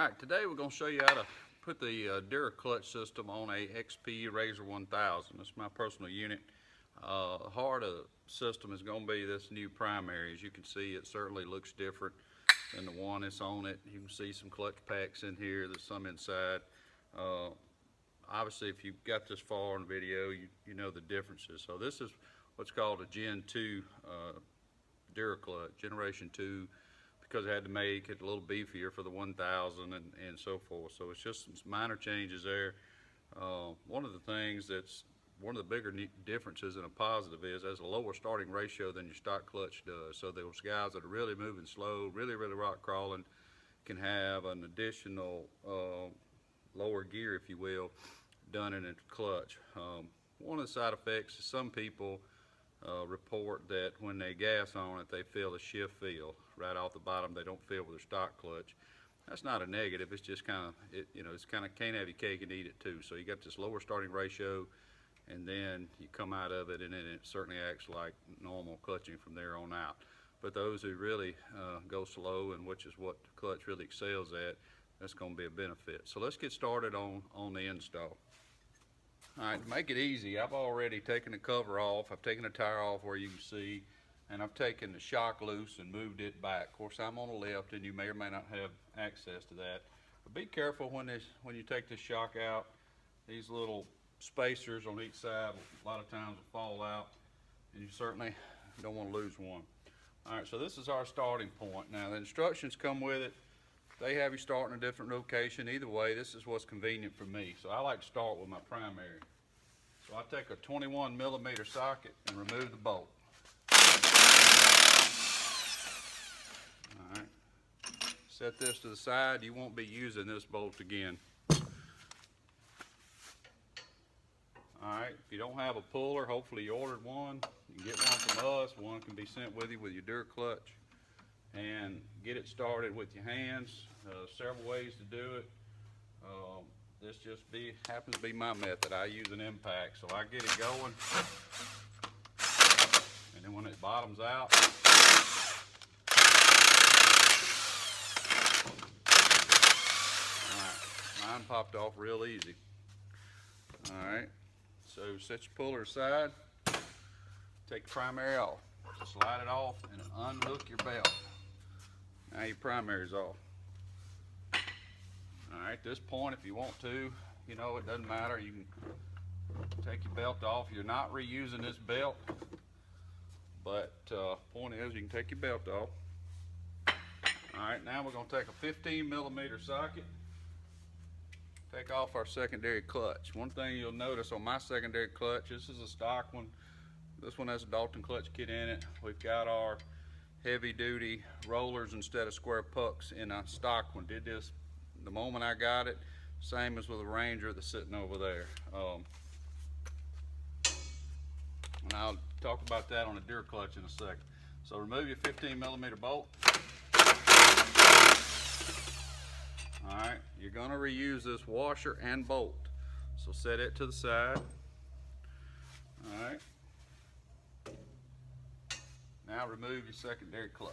Alright, today we're going to show you how to put the Dura clutch system on a XP Razor 1000. It's my personal unit. The heart of the system is going to be this new primary. As you can see, it certainly looks different than the one that's on it. You can see some clutch packs in here. There's some inside. Obviously, if you've got this far in the video, you know the differences. So this is what's called a Gen 2 Dura clutch, Generation 2, because I had to make it a little beefier for the 1000 and so forth. So it's just some minor changes there. One of the things that's one of the bigger differences in a positive is there's a lower starting ratio than your stock clutch does. So those guys that are really moving slow, really rock crawling, can have an additional lower gear, if you will, done in a clutch. One of the side effects is some people report that when they gas on it, they feel a shift feel right off the bottom. They don't feel with their stock clutch. That's not a negative. It's just kind of it's kind of can't have your cake and eat it too. So you got this lower starting ratio, and then you come out of it, and then it certainly acts like normal clutching from there on out. But those who really go slow, and which is what the clutch really excels at, that's going to be a benefit. So let's get started on the install. All right, to make it easy, I've already taken the cover off. I've taken the tire off where you can see, and I've taken the shock loose and moved it back. Of course, I'm on the left, and you may or may not have access to that. But be careful when you take this shock out. These little spacers on each side a lot of times will fall out, and you certainly don't want to lose one. All right, so this is our starting point. Now, the instructions come with it. They have you start in a different location. Either way, this is what's convenient for me. So I like to start with my primary. So I take a 21mm socket and remove the bolt. All right. Set this to the side. You won't be using this bolt again. All right. If you don't have a puller, hopefully you ordered one. You can get one from us. One can be sent with you with your Dura clutch. And get it started with your hands. Several ways to do it. This just happens to be my method. I use an impact, so I get it going, and then when it bottoms out, all right, mine popped off real easy. All right, so set your puller aside, take the primary off, just slide it off, and unhook your belt. Now your primary's off. All right, at this point, if you want to, it doesn't matter. You can take your belt off. You're not reusing this belt, but point is, you can take your belt off. All right, now we're going to take a 15mm socket, take off our secondary clutch. One thing you'll notice on my secondary clutch, this is a stock one. This one has a Dalton clutch kit in it. We've got our heavy duty rollers instead of square pucks in a stock one. Did this the moment I got it, same as with the Ranger that's sitting over there. And I'll talk about that on the Dura clutch in a second. So remove your 15mm bolt. All right, you're gonna reuse this washer and bolt. So set it to the side. All right. Now remove your secondary clutch.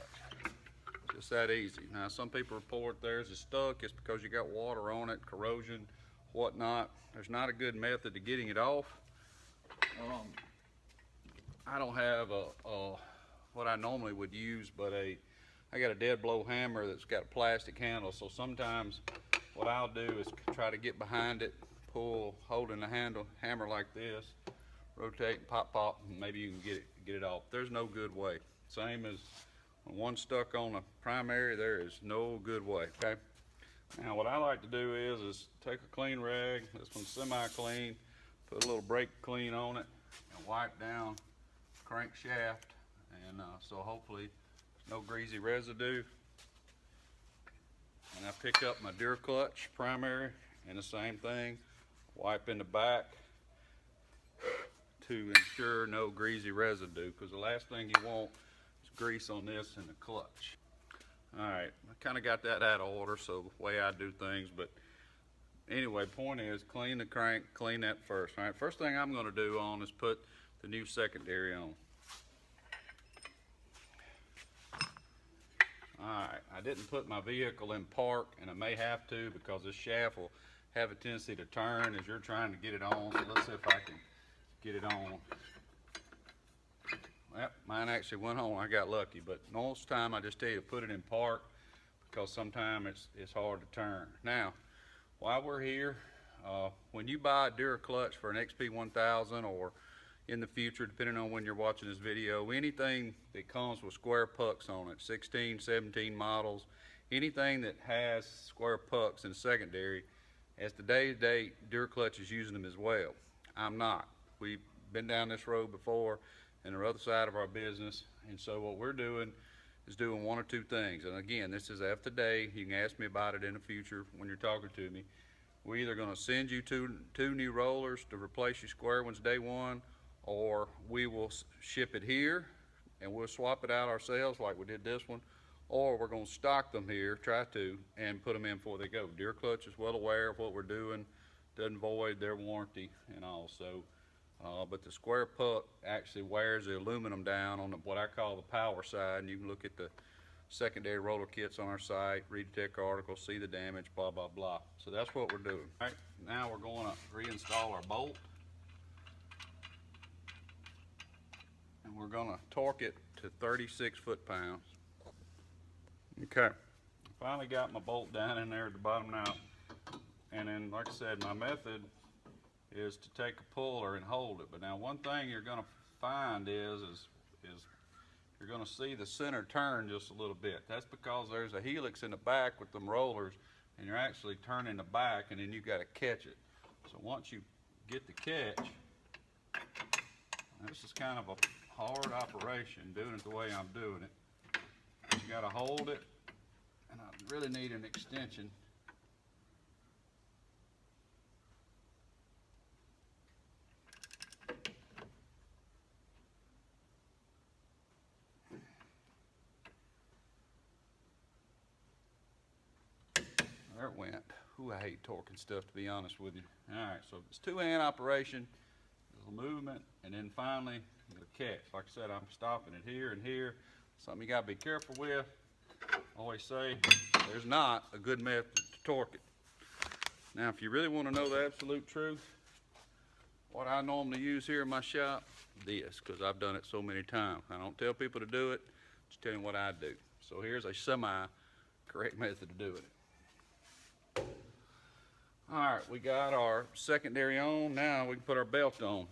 Just that easy. Now some people report theirs is stuck. It's because you got water on it, corrosion, whatnot. There's not a good method to getting it off. I don't have what I normally would use, but I got a dead blow hammer that's got a plastic handle. So sometimes what I'll do is try to get behind it, pull, holding the hammer like this, rotate, and pop, and maybe you can get it off. There's no good way. Same as when one's stuck on a primary, there is no good way, okay? Now what I like to do is take a clean rag, this one's semi-clean, put a little brake clean on it, and wipe down the crankshaft, and so hopefully there's no greasy residue. And I pick up my Dura clutch primary, and the same thing, wipe in the back to ensure no greasy residue, because the last thing you want is grease on this in the clutch. All right, I kind of got that out of order, so the way I do things, but anyway, point is clean the crank, clean that first. All right, first thing I'm going to do is put the new secondary on. Alright, I didn't put my vehicle in park, and I may have to because this shaft will have a tendency to turn as you're trying to get it on. So let's see if I can get it on. Well, mine actually went on. I got lucky, but most time I just tell you to put it in park because sometimes it's hard to turn. Now, while we're here, when you buy a DuraClutch for an XP1000 or in the future, depending on when you're watching this video, anything that comes with square pucks on it, 16, 17 models, anything that has square pucks in secondary, as today's date, DuraClutch is using them as well. I'm not. We've been down this road before in the other side of our business, and so what we're doing is doing one or two things. And again, this is after today. You can ask me about it in the future when you're talking to me. We're either going to send you two new rollers to replace your square ones day one, or we will ship it here and we'll swap it out ourselves like we did this one, or we're going to stock them here, try to, and put them in before they go. DuraClutch is well aware of what we're doing, doesn't void their warranty and all. So, but the square puck actually wears the aluminum down on what I call the power side, and you can look at the secondary roller kits on our site, read the tech article, see the damage, blah, blah, blah. So that's what we're doing. All right, now we're going to reinstall our bolt. And we're going to torque it to 36 foot-pounds. Okay, finally got my bolt down in there at the bottom now. And then, like I said, my method is to take a puller and hold it. But now one thing you're going to find is you're going to see the center turn just a little bit. That's because there's a helix in the back with them rollers, and you're actually turning the back, and then you've got to catch it. So once you get the catch, this is kind of a hard operation doing it the way I'm doing it. You got to hold it, and I really need an extension. There it went. Ooh, I hate torquing stuff, to be honest with you. All right, so it's 2-hand operation, there's a movement, and then finally the catch. Like I said, I'm stopping it here and here. Something you gotta be careful with. I always say there's not a good method to torque it. Now, if you really want to know the absolute truth, what I normally use here in my shop, this, because I've done it so many times. I don't tell people to do it, just tell them what I do. So here's a semi-correct method of doing it. All right, we got our secondary on. Now we can put our belt on.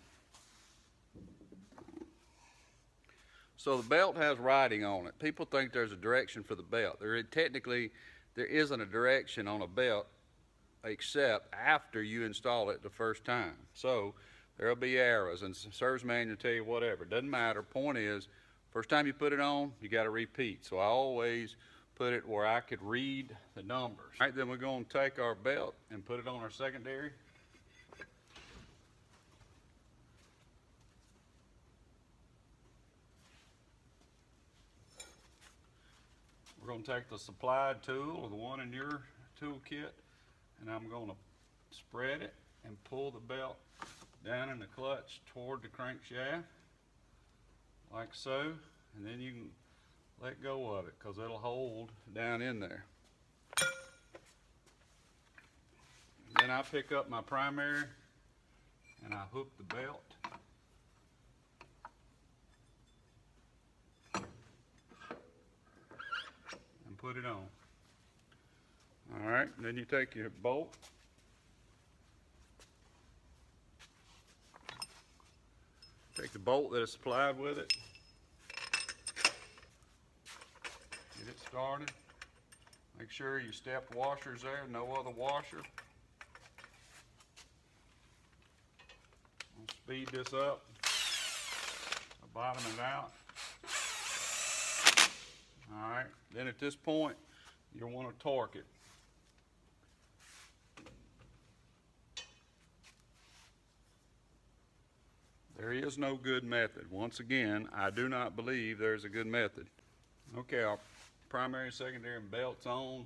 So the belt has writing on it. People think there's a direction for the belt. Technically, there isn't a direction on a belt except after you install it the first time. So there'll be arrows, and service manual will tell you whatever. Doesn't matter. Point is, first time you put it on, you got to repeat. So I always put it where I could read the numbers. All right, then we're going to take our belt and put it on our secondary. We're going to take the supplied tool, or the one in your tool kit, and I'm going to spread it and pull the belt down in the clutch toward the crankshaft, like so, and then you can let go of it because it'll hold down in there. Then I pick up my primary and I hook the belt. And put it on. All right, then you take your bolt. Take the bolt that is supplied with it. Get it started. Make sure your stepped washer's there, no other washer. I'll speed this up. I'll bottom it out. All right, then at this point, you'll want to torque it. There is no good method. Once again, I do not believe there's a good method. Okay, our primary and secondary and belts on.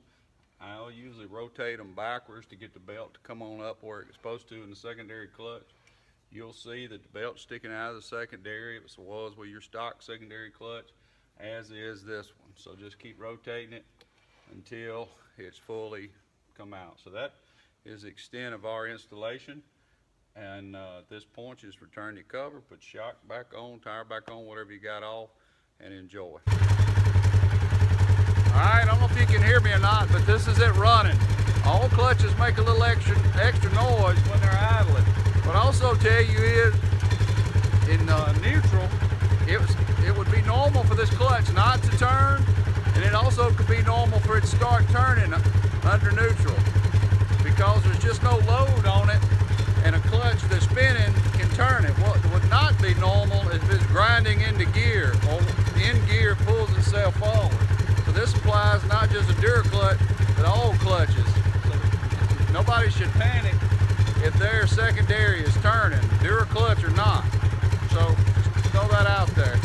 I'll usually rotate them backwards to get the belt to come on up where it's supposed to in the secondary clutch. You'll see that the belt's sticking out of the secondary, if it was with your stock secondary clutch, as is this one. So just keep rotating it until it's fully come out. So that is the extent of our installation. And at this point, just return your cover, put shock back on, tire back on, whatever you got off, and enjoy. All right, I don't know if you can hear me or not, but this is it running. All clutches make a little extra noise when they're idling. What I'll also tell you is, in neutral, it would be normal for this clutch not to turn, and it also could be normal for it to start turning under neutral, because there's just no load on it, and a clutch that's spinning can turn it. What would not be normal is if it's grinding into gear, or in gear pulls itself forward. So this applies not just to DuraClutch, but all clutches. So nobody should panic if their secondary is turning, DuraClutch or not. So just throw that out there.